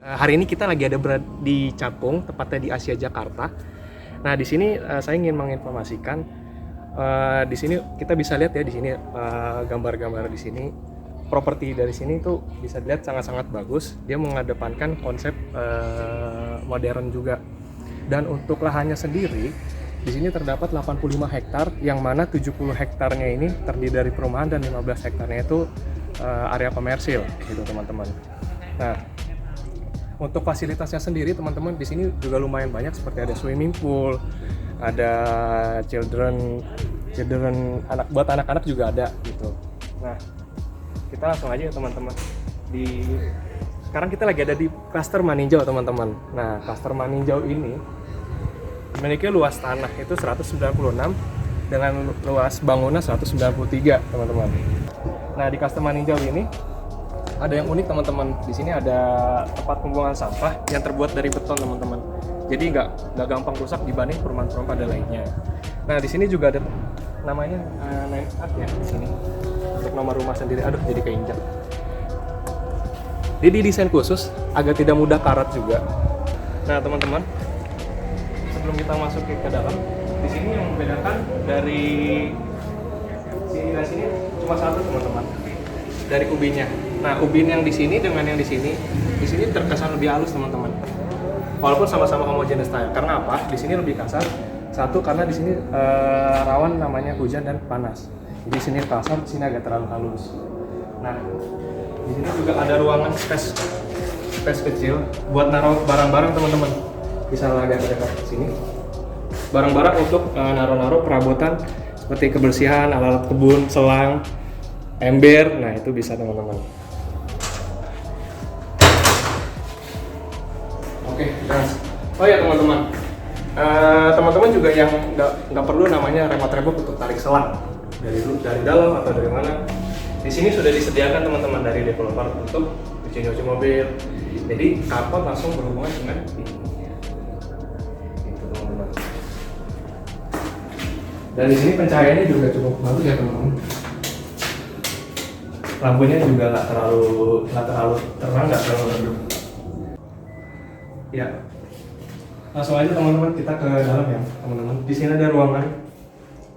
Hari ini kita lagi ada berada di Cakung, tepatnya di Asia Jakarta. Nah, di sini saya ingin menginformasikan, di sini kita bisa lihat ya di sini gambar-gambar di sini. Properti dari sini tuh bisa dilihat sangat-sangat bagus. Dia mengedepankan konsep modern juga. Dan untuk lahannya sendiri, di sini terdapat 85 hektar, yang mana 70 hektarnya ini terdiri dari perumahan dan 15 hektarnya itu area komersil, gitu teman-teman. Nah, untuk fasilitasnya sendiri teman-teman di sini juga lumayan banyak, seperti ada swimming pool, ada children buat anak-anak juga ada gitu. Nah, kita langsung aja ya teman-teman. Sekarang kita lagi ada di klaster Maninjau teman-teman. Nah, klaster Maninjau ini memiliki luas tanah itu 196 dengan luas bangunan 193 teman-teman. Nah, di klaster Maninjau ini ada yang unik teman-teman. Di sini ada tempat pembuangan sampah yang terbuat dari beton teman-teman. Jadi nggak gampang rusak dibanding perumahan-perumahan pada lainnya. Nah, di sini juga ada namanya name art ya di sini untuk nomor rumah sendiri. Aduh, jadi keinjak. Jadi desain khusus agar tidak mudah karat juga. Nah, teman-teman, sebelum kita masuk ke dalam, di sini yang membedakan dari sini dan sini cuma satu teman-teman, dari ubinnya. Nah, ubin yang di sini dengan yang di sini terkesan lebih halus teman-teman. Walaupun sama-sama homogeneous style. Karena apa? Di sini lebih kasar. Satu, karena di sini rawan namanya hujan dan panas. Jadi di sini kasar, di sini agak terlalu halus. Nah, di sini juga ada ruangan space kecil buat naruh barang-barang teman-teman. Bisa agak dekat ke sini. Barang-barang untuk naruh-naruh perabotan seperti kebersihan, alat-alat kebun, selang, ember. Nah, itu bisa teman-teman. Oke, guys. Oh ya teman-teman, teman-teman juga yang nggak perlu namanya remote untuk tarik selang dari dalam atau dari mana. Di sini sudah disediakan teman-teman dari developer untuk cuci mobil. Jadi carport langsung berhubungan dengan ini. Gitu teman-teman. Dan di sini pencahayaannya juga cukup bagus ya teman-teman. Lampunya juga nggak terlalu terang, nggak terlalu redup. Ya, langsung aja teman-teman kita ke dalam ya teman-teman. Di sini ada ruangan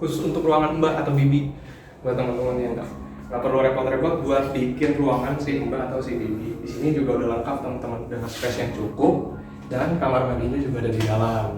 khusus untuk ruangan mbak atau bibi, buat teman-teman yang nggak perlu repot-repot buat bikin ruangan si mbak atau si bibi. Di sini juga udah lengkap teman-teman, dengan space yang cukup dan kamar mandinya juga ada di dalam.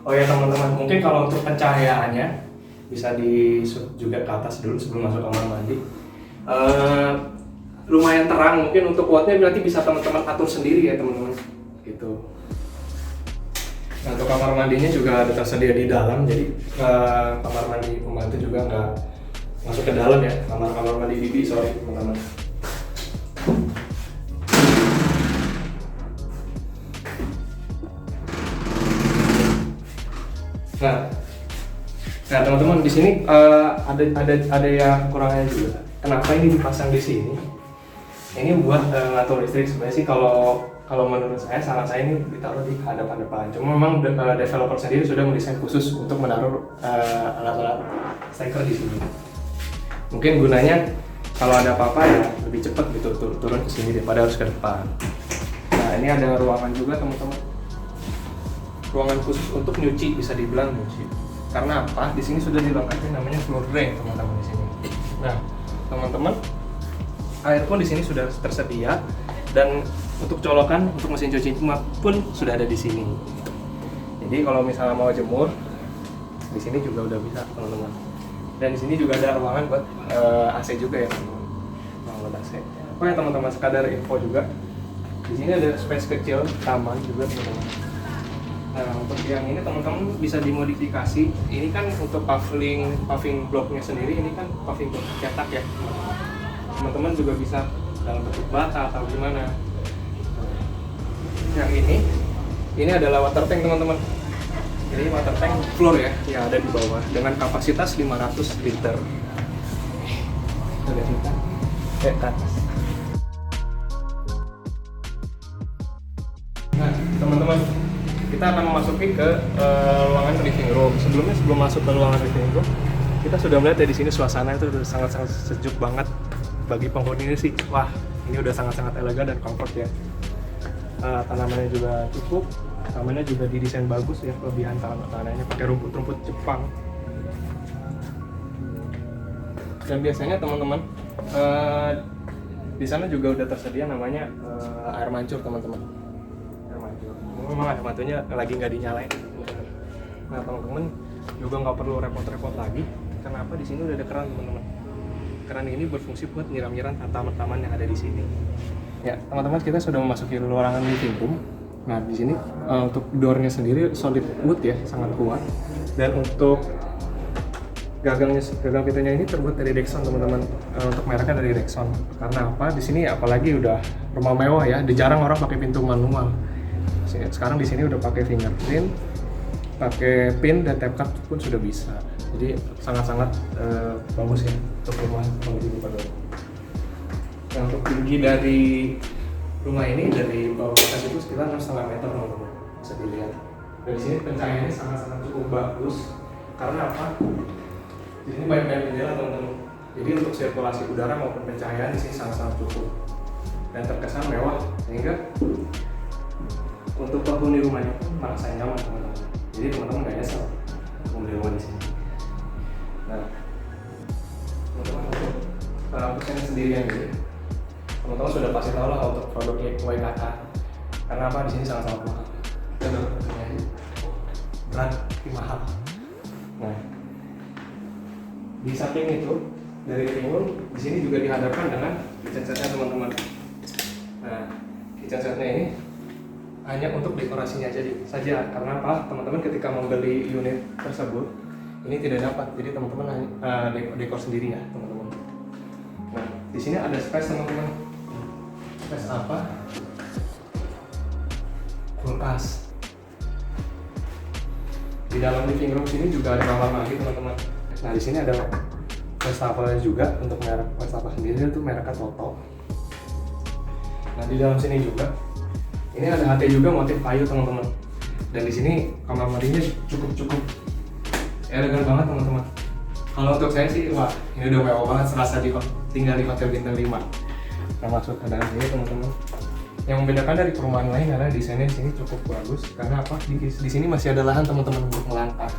Oh ya teman-teman, mungkin kalau untuk pencahayaannya bisa di shoot juga ke atas dulu sebelum masuk kamar mandi. Lumayan terang, mungkin untuk wattnya berarti bisa teman-teman atur sendiri ya teman-teman gitu. Nah, untuk kamar mandinya juga ada tersedia di dalam, jadi kamar mandi pembantu juga nggak masuk ke dalam ya, kamar mandi bibi, sorry teman-teman. Nah teman-teman, di sini ada yang kurangnya juga. Kenapa ini dipasang di sini? Ini buat ngatur listrik. Sebenarnya sih kalau menurut saya, saran saya ini ditaruh di hadapan depan. Cuma memang developer sendiri sudah mendesain khusus untuk menaruh alat-alat steker di sini. Mungkin gunanya kalau ada apa-apa ya lebih cepat gitu turun ke sini daripada harus ke depan. Nah, ini ada ruangan juga teman-teman. Ruangan khusus untuk nyuci, bisa dibilang nyuci. Karena apa? Di sini sudah dilengkapi namanya floor drain teman-teman di sini. Nah, teman-teman, air pun di sini sudah tersedia, dan untuk colokan untuk mesin cuci pun sudah ada di sini. Jadi kalau misalnya mau jemur, di sini juga udah bisa teman-teman. Dan di sini juga ada ruangan buat AC juga ya teman-teman. Ruangan buat AC. Oh ya teman-teman, sekadar info juga. Di sini ada space kecil, taman juga teman-teman. Nah, untuk yang ini teman-teman bisa dimodifikasi. Ini kan untuk paving blocknya sendiri, ini kan paving block cetak ya. Teman-teman juga bisa dalam bentuk bata atau gimana. Yang ini adalah water tank teman-teman. Jadi water tank floor ya, yang ada di bawah dengan kapasitas 500 liter. Ada kita ke atas. Nah, teman-teman, kita akan memasuki ke ruangan living room. Sebelum masuk ke ruangan living room, kita sudah melihat ya di sini suasana itu sangat-sangat sejuk banget. Bagi penghuni ini sih, wah Ini udah sangat-sangat elegan dan comfort ya. Tanamannya juga cukup, tamannya juga didesain bagus ya, kelebihan tanahnya pakai rumput-rumput Jepang. Dan biasanya teman-teman di sana juga udah tersedia namanya air mancur teman-teman. Air mancur. Memang air mancurnya lagi nggak dinyalain. Nah teman-teman juga nggak perlu repot-repot lagi. Kenapa di sini udah ada keran teman-teman? Keran ini berfungsi buat nyiram-nyiram tanaman yang ada di sini. Ya teman-teman, kita sudah memasuki ruangan living room. Nah di sini untuk doornya sendiri solid wood ya, sangat kuat. Dan untuk gagang pintunya ini terbuat dari Dexon teman-teman. Untuk mereknya dari Dexon. Karena apa? Di sini apalagi udah rumah mewah ya, jarang orang pakai pintu manual. Sekarang di sini udah pakai fingerprint, pakai pin dan tap card pun sudah bisa. Jadi sangat-sangat bagus ya untuk rumah penghuni Padoro. Nah, untuk tinggi dari rumah ini dari bawah ke atas itu sekitar 6,5 meter teman-teman, bisa dilihat. Dari sini pencahayaannya sangat-sangat cukup bagus. Karena apa? Di sini banyak jendela teman-teman. Jadi untuk sirkulasi udara maupun pencahayaan di sini sangat-sangat cukup dan terkesan mewah, sehingga untuk penghuni rumahnya pun merasa nyaman teman-teman. Jadi teman-teman nggak nyesel membeli rumah di sini. Nah, untuk pesannya sendirian ini, teman-teman sudah pasti tahu lah untuk produk YKK. Karena apa? Di sini sangat-sangat mahal. Dan harganya berat, tapi mahal. Nah, di samping itu dari living room di sini juga dihadapkan dengan kitchen setnya teman-teman. Nah, kitchen setnya ini hanya untuk dekorasinya saja. Karena apa? Teman-teman ketika membeli unit tersebut ini tidak dapat. Jadi teman-teman dekor sendiri ya teman-teman. Nah, di sini ada space teman-teman. Space apa? Kulkas. Di dalam living room sini juga ada kamar mandi teman-teman. Nah, di sini ada wastafel juga untuk merek wastafel sendiri, itu mereknya Toto. Nah, di dalam sini juga ini ada HT juga motif kayu teman-teman. Dan di sini kamar mandinya cukup elegan banget teman-teman. Kalau untuk saya sih, wah ini udah mewah banget, serasa tinggal di hotel bintang 5. Nah, masuk ke dalam sini teman-teman. Yang membedakan dari perumahan lain adalah desainnya di sini cukup bagus. Karena apa? Di sini masih ada lahan teman-teman untuk melangkah.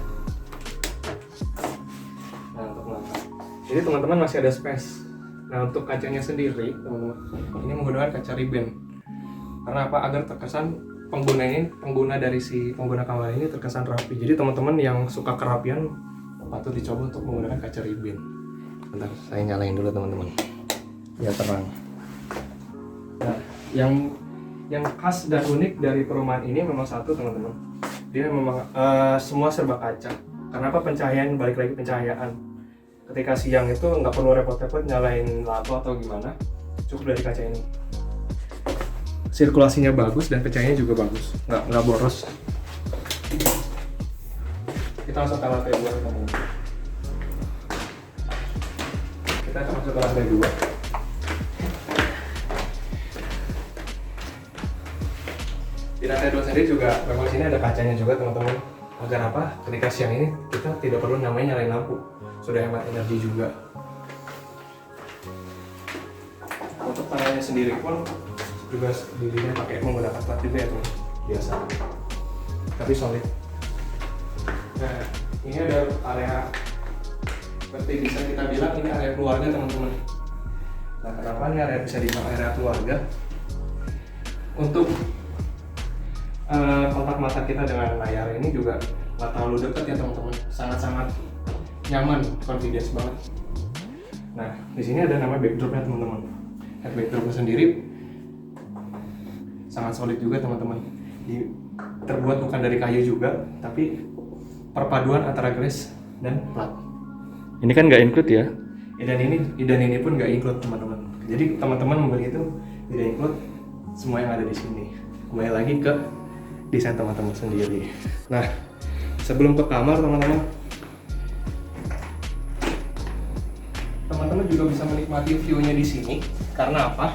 Nah, untuk melangkah. Jadi teman-teman masih ada space. Nah, untuk kacanya sendiri teman-teman, ini menggunakan kaca ribbon. Karena apa? Agar terkesan pengguna dari si pengguna kamar ini terkesan rapi. Jadi teman-teman yang suka kerapian patut dicoba untuk menggunakan kaca ribbon. Bentar, saya nyalain dulu teman-teman. Ya terang. Nah, yang khas dan unik dari perumahan ini memang satu teman-teman. Dia memang semua serba kaca. Karena apa? Pencahayaan, balik lagi pencahayaan. Ketika siang itu nggak perlu repot-repot nyalain lampu atau gimana, cukup dari kaca ini. Sirkulasinya bagus dan pencahayaannya juga bagus, nggak boros. Kita masuk ke lantai 2 teman-teman. Kita akan masuk ke lantai 2. Di lantai 2 sendiri juga memang sini ada kacanya juga teman-teman. Agar apa? Ketika siang ini kita tidak perlu namanya nyalain lampu, sudah hemat energi juga. Untuk tanahnya sendiri pun juga dirinya pakai menggunakan plat juga ya teman, biasa, tapi solid. Nah, ini ada area seperti bisa kita bilang ini area keluarga teman-teman. Nah, kenapa ini area bisa dibilang area keluarga? Untuk kontak mata kita dengan layar ini juga nggak terlalu dekat ya teman-teman, sangat-sangat nyaman, confidence banget. Nah, di sini ada nama backdropnya teman-teman. Head backdropnya sendiri sangat solid juga teman-teman. Terbuat bukan dari kayu juga, tapi perpaduan antara glass dan plat. Ini kan nggak include ya. Dan ini pun nggak include teman-teman. Jadi teman-teman membeli itu tidak include semua yang ada di sini. Kembali lagi ke desain teman-teman sendiri. Nah, sebelum ke kamar teman-teman juga bisa menikmati view-nya di sini. Karena apa?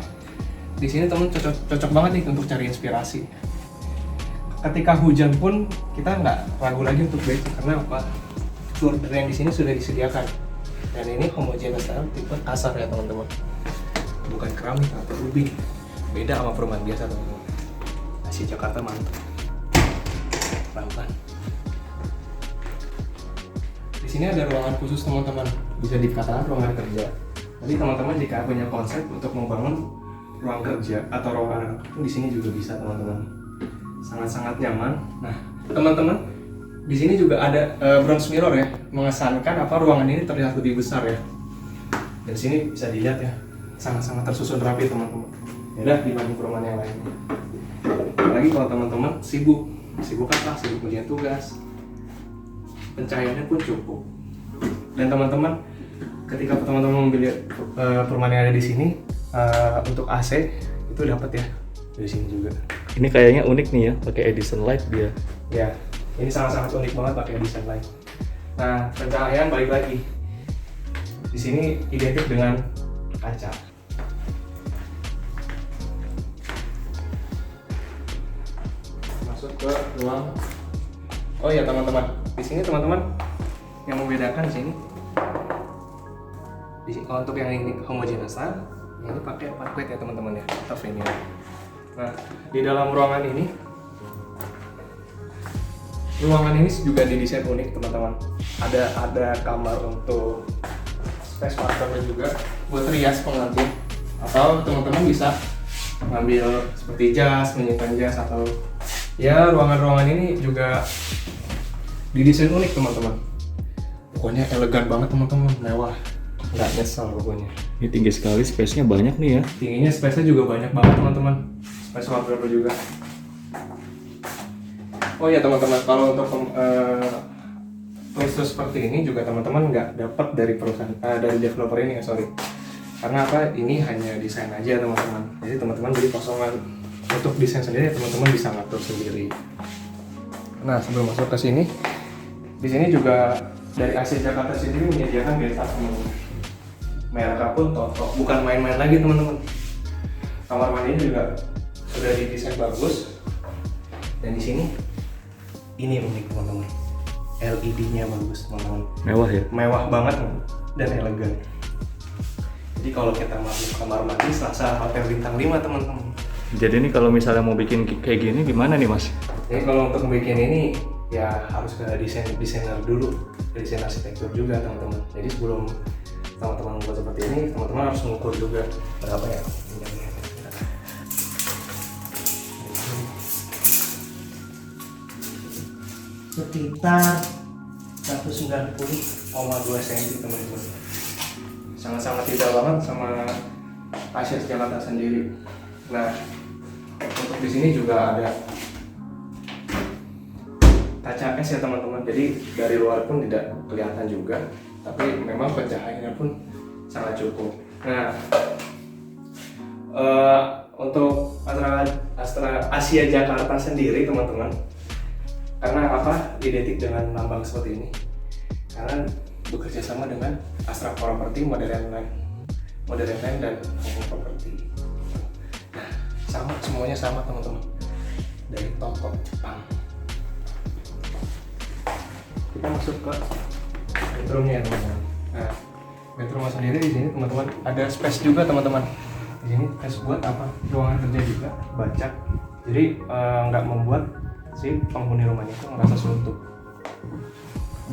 Di sini teman cocok banget nih untuk cari inspirasi. Ketika hujan pun kita nggak ragu lagi untuk bike. Karena apa? Shoulder yang di sini sudah disediakan. Dan ini homogeneous tipe kasar ya teman-teman. bukan keramik atau rubing. Beda sama perumahan biasa teman-teman. Asia Jakarta mantap. Pelan-pelan. Di sini ada ruangan khusus teman-teman, bisa dikatakan ruangan kerja. Jadi teman-teman jika punya konsep untuk membangun ruang kerja atau ruangan di sini juga bisa teman-teman. Sangat-sangat nyaman. Nah, teman-teman, di sini juga ada bronze mirror ya, mengesankan apa ruangan ini terlihat lebih besar ya. Dan sini bisa dilihat ya, sangat-sangat tersusun rapi teman-teman. Beda dibanding perumahan yang lainnya. Apalagi kalau teman-teman sibuk apa? Sibuk kerjaan tugas. Pencahayaannya pun cukup. Dan teman-teman, ketika teman-teman membeli perumahan yang ada di sini untuk AC itu dapat ya dari sini juga. Ini kayaknya unik nih ya, pakai Edison Light dia. Ya, ini sangat-sangat unik banget pakai Edison Light. Nah, pencahayaan balik lagi. Di sini identik dengan kaca. Masuk ke ruang. Oh ya teman-teman, di sini teman-teman yang membedakan di sini. Kalau untuk yang ini homogenousan, ini pakai parquet ya teman-teman ya, atau veneer. Nah, di dalam ruangan ini juga didesain unik teman-teman. Ada kamar untuk space master juga buat rias pengantin, atau teman-teman bisa ngambil seperti jas, menyimpan jas, atau ya ruangan-ruangan ini juga didesain unik teman-teman. Pokoknya elegan banget teman-teman, mewah, nggak nyesel pokoknya. Ini tinggi sekali, space-nya banyak nih ya. Tingginya space-nya juga banyak banget teman-teman. Space wardrobe juga. Oh ya teman-teman, kalau untuk khusus seperti ini juga teman-teman nggak dapat dari perusahaan dari developer ini ya, sorry. Karena apa? Ini hanya desain aja teman-teman. Jadi teman-teman beli kosongan. Untuk desain sendiri teman-teman bisa ngatur sendiri. Nah, sebelum masuk ke sini, di sini juga dari Asia Jakarta sendiri menyediakan bathtub teman-teman. Mereka pun Toto, bukan main-main lagi teman-teman. Kamar mandinya juga sudah didesain bagus. Dan di sini ini unik teman-teman. LED-nya bagus teman-teman. Mewah ya? Mewah banget dan elegan. Jadi kalau kita masuk kamar mandi serasa hotel bintang 5 teman-teman. Jadi ini kalau misalnya mau bikin kayak gini gimana nih Mas? Jadi kalau untuk bikin ini ya harus ke desainer dulu, ke desain arsitektur juga teman-teman. Jadi sebelum teman-teman membuat seperti ini, teman-teman harus mengukur juga berapa ya. Sekitar 190,2 cm teman-teman. Sangat-sangat tidak banget sama Asia Jakarta sendiri. Nah, untuk di sini juga ada kaca es ya teman-teman. Jadi dari luar pun tidak kelihatan juga, tapi memang pencahayaannya pun sangat cukup. Nah, untuk Astra Asia Jakarta sendiri teman-teman, karena apa identik dengan lambang seperti ini? Karena bekerja sama dengan Astra Property, Modern Land dan Hongkong Property. Nah, sama, semuanya sama teman-teman, dari toko Jepang. Kita masuk ke bedroomnya teman-teman. Nah, bedroom sendiri di sini teman-teman ada space juga teman-teman. Di sini space buat apa? Ruangan kerja juga, baca. Jadi nggak membuat si penghuni rumahnya itu merasa suntuk.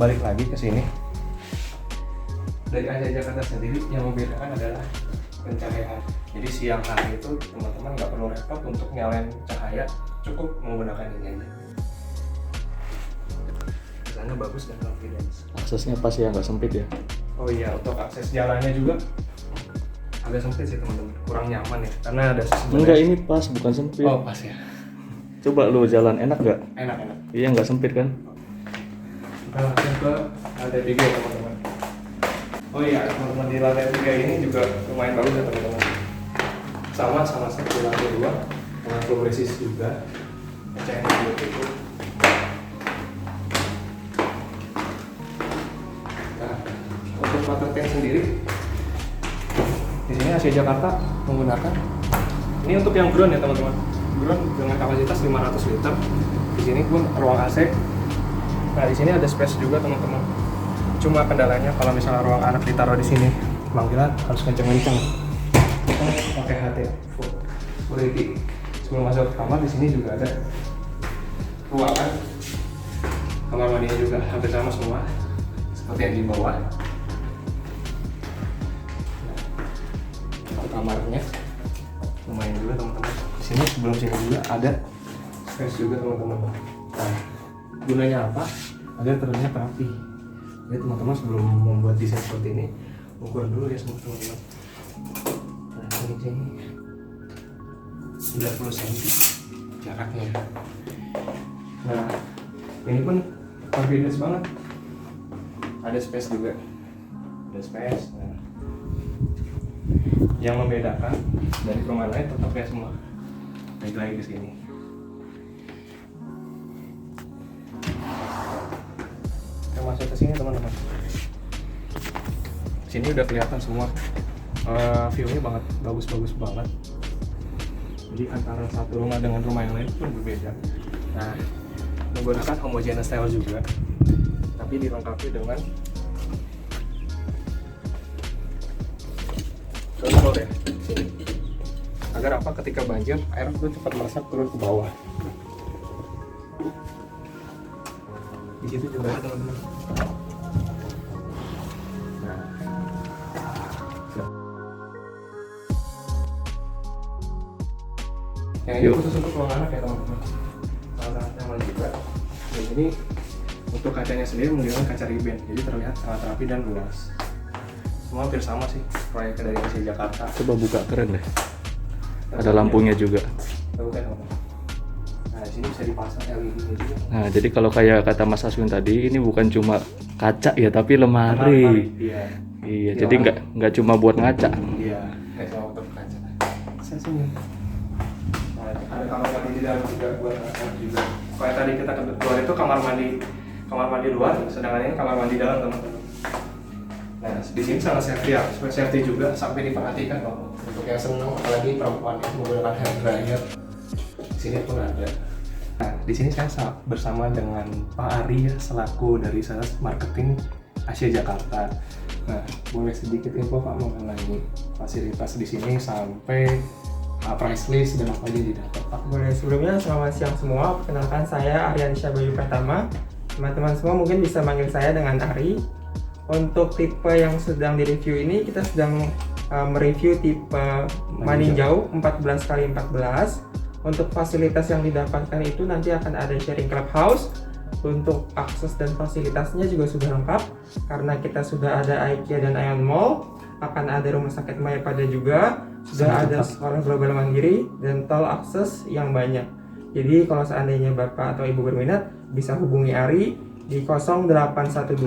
Balik lagi ke sini. Dari Asia Jakarta sendiri yang membedakan adalah pencahayaan. Jadi siang hari itu teman-teman nggak perlu repot untuk nyalain cahaya, cukup menggunakan ini aja. Sana bagus dan confidence. Aksesnya pas ya, nggak sempit ya? Oh iya, untuk akses jalannya juga agak sempit sih teman-teman, kurang nyaman ya, karena ada Enggak, ini pas, bukan sempit. Oh pas ya. Coba lu jalan, enak nggak? Enak. Iya, nggak sempit kan? Kita langsung ke lantai 3 ya teman-teman. Oh iya teman-teman, di lantai 3 ini juga lumayan bagus ya teman-teman. Sama seperti lantai 2 dengan progresif juga. Kacanya juga cukup. Nah, untuk water tank sendiri di sini Asia Jakarta menggunakan ini untuk yang ground ya teman-teman. Ground dengan kapasitas 500 liter. Di sini pun ruang AC. Nah, di sini ada space juga teman-teman. Cuma kendalanya kalau misalnya ruang anak ditaruh di sini, Bang Gilang harus kenceng-kenceng. datang pakai HT full security. Sebelum masuk ke kamar, di sini juga ada ruangan kamar mandinya juga hampir sama semua seperti yang di bawah. Nah, kamarnya lumayan juga teman-teman. Di sini sebelum sini juga ada space juga teman-teman. Nah, gunanya apa? Agar terlihat rapi. Jadi teman-teman sebelum membuat desain seperti ini, ukur dulu ya semua teman-teman. Nah, ini 90 cm jaraknya. Nah, ini pun confidence banget. Ada space juga. Ada space. Nah, yang membedakan dari perumahan lain tetap kayak semua. Baik lagi ke sini. Kita masuk ke sini teman-teman. Sini udah kelihatan semua. View-nya banget, bagus-bagus banget. Jadi antara satu rumah dengan rumah yang lain pun berbeda. Nah, menggunakan homogeneous style juga, tapi dilengkapi dengan floor ya. Agar apa? Ketika banjir, air itu cepat meresap turun ke bawah. Di situ juga ada teman-teman. Nah, yang ini khusus untuk ruang anak ya teman-teman. Anak nyaman juga. Dan ini untuk kacanya sendiri menggunakan kaca ribbon, jadi terlihat sangat rapi dan luas. Semua hampir sama sih proyeknya dari Asia Jakarta. Coba buka, keren deh. Ada lampunya juga. Kita buka teman-teman. Nah, di sini bisa dipasang LED-nya juga. Nah, jadi kalau kayak kata Mas Aswin tadi, ini bukan cuma kaca ya, tapi lemari. Iya. Iya, jadi nggak cuma buat ngaca. Iya, kayak sama untuk kaca. Saya senyum. Nah, ada kamar mandi di dalam juga buat anak juga. Kayak tadi kita keluar itu kamar mandi luar, sedangkan ini kamar mandi dalam teman-teman. Nah, di sini sangat safety ya, safety juga sampai diperhatikan loh. Untuk yang senang, apalagi perempuan itu menggunakan hair dryer. Di sini pun ada. Nah, di sini saya bersama dengan Pak Ari ya, selaku dari sales marketing Asia Jakarta. Nah, boleh sedikit info Pak mengenai fasilitas di sini sampai price list dan apa aja didapat Pak? Boleh, sebelumnya selamat siang semua. Perkenalkan saya Aryansyah Bayu Pratama. Teman-teman semua mungkin bisa manggil saya dengan Ari. Untuk tipe yang sedang direview ini, kita sedang mereview tipe meninjau 14x14. Untuk fasilitas yang didapatkan itu nanti akan ada sharing clubhouse. Untuk akses dan fasilitasnya juga sudah lengkap karena kita sudah ada IKEA dan Ion Mall. Akan ada rumah sakit Mayapada juga, sudah ada sekolah global mandiri dan tol akses yang banyak. Jadi kalau seandainya Bapak atau Ibu berminat, bisa hubungi Ari di 0812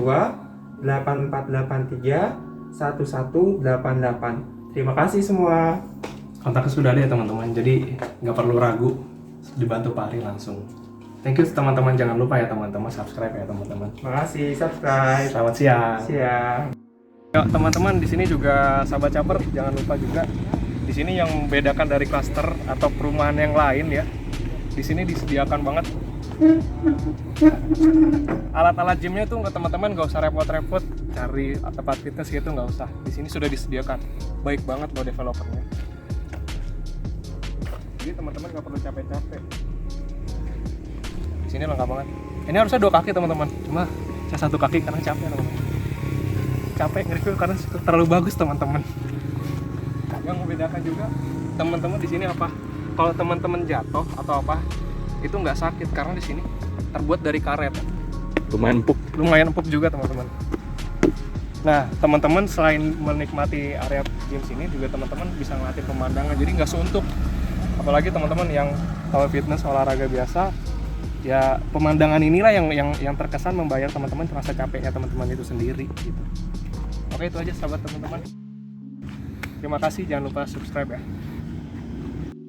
8483 1188. Terima kasih semua. Kontaknya sudah ada ya teman-teman, jadi nggak perlu ragu, dibantu Pak Ari langsung. Thank you teman-teman, jangan lupa ya teman-teman subscribe ya teman-teman. Terima kasih, subscribe. Selamat siang. Siang. Ya, teman-teman di sini juga sahabat caper, jangan lupa juga di sini yang membedakan dari klaster atau perumahan yang lain ya. Di sini disediakan banget alat-alat gymnya tuh teman-teman nggak usah repot-repot cari tempat fitness gitu, nggak usah. Di sini sudah disediakan, baik banget buat developernya. Jadi teman-teman nggak perlu capek-capek. Di sini lengkap banget. Ini harusnya 2 kaki teman-teman, cuma saya 1 kaki karena capek teman-teman. Capek nge-review karena terlalu bagus teman-teman. Yang membedakan juga teman-teman di sini apa? Kalau teman-teman jatuh atau apa, itu nggak sakit karena di sini terbuat dari karet. Lumayan empuk juga teman-teman. Nah, teman-teman selain menikmati area gym sini juga teman-teman bisa ngeliatin pemandangan. Jadi nggak suntuk. Apalagi teman-teman yang kalau fitness olahraga biasa, ya pemandangan inilah yang terkesan membayar teman-teman rasa capeknya teman-teman itu sendiri gitu. Oke, itu aja sahabat teman-teman. Terima kasih, jangan lupa subscribe ya.